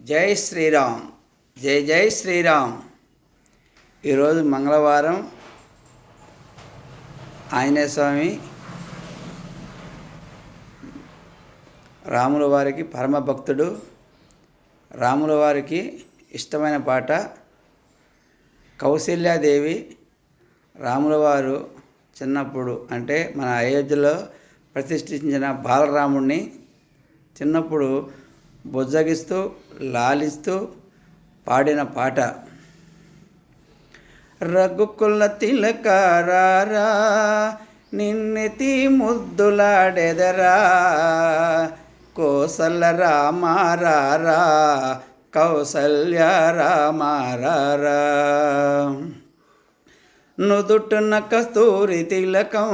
జై శ్రీరామ్. జై జై శ్రీరామ్. ఈరోజు మంగళవారం. ఆంజనేయ స్వామి రాముల వారికి పరమ భక్తుడు. రాముల వారికి ఇష్టమైన పాట కౌసల్యాదేవి. రాముల వారు చిన్నప్పుడు అంటే మన అయోధ్యలో ప్రతిష్ఠించిన బాలరాముడిని చిన్నప్పుడు బుజ్జగిస్తూ లాలిస్తూ పాడిన పాట. రఘుకుల తిలకారా నిన్నెతి ముద్దులాడెదరా, కోసల రామారా కౌసల్య రామారా. నుదుటున కస్తూరి తిలకం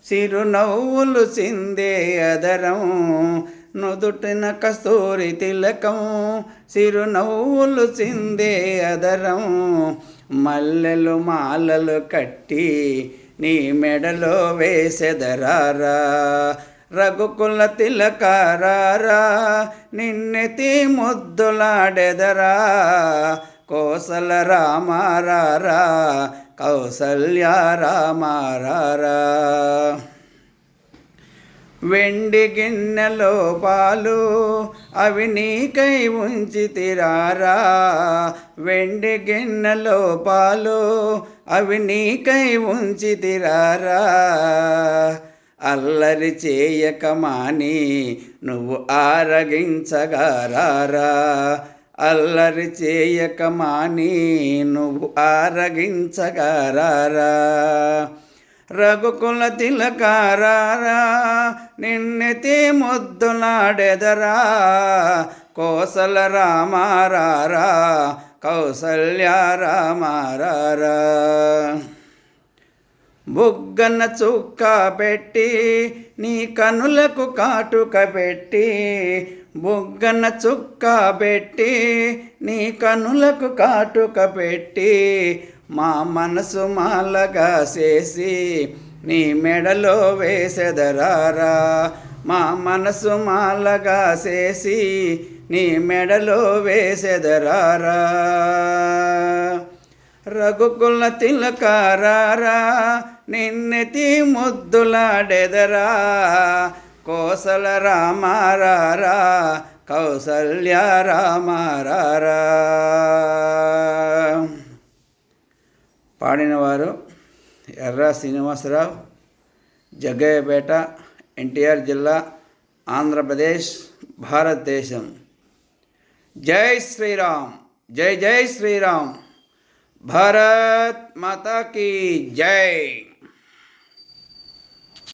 సిరునవ్వులు చిందే అదరం, నుదుటిన కస్తూరి తిలకం సిరునవ్వులు చిందే అదరం. మల్లెలు మాలలు కట్టి నీ మెడలో వేసెదరారా, రఘుకుల తిలకారా నిన్నెతి ముద్దులాడెదరా, కోసల రామారా కౌసల్య రామారా. వెండి గిన్నెలో పాలు అవి నీకై ఉంచితిరారా, వెండి గిన్నెలో పాలు అవి నీకై ఉంచితిరారా. అల్లరి చేయక మాని నువ్వు ఆరగించగారారా, అల్లరి చేయక మాని నువ్వు ఆరగించగారారా. రఘుకుల తిలకారా నిన్నెతి ముద్దులాడెదరా, కోసల రామారా కౌసల్య రామారా. బుగ్గన చుక్క పెట్టి నీ కనులకు కాటుక పెట్టి, బుగ్గన చుక్క పెట్టి నీ కనులకు కాటుక పెట్టి, మా మనసు మాలగా చేసి నీ మెడలో వేసెదరారా, మా మనసు మాలగా చేసి నీ మెడలో వేసెదరారా. రఘుకుల తిలకారా నిన్నెతి ముద్దులాడెదరా, కోసల రామారా కౌసల్య రామారా. పాడినవారు ఎర్ర శ్రీనివాసరావు, జగ్గయ్యపేట, ఎన్టీఆర్ జిల్లా, ఆంధ్రప్రదేశ్, భారతదేశం. జై శ్రీరామ్. జై జై శ్రీరామ్. భారత్ మాతా కీ జై.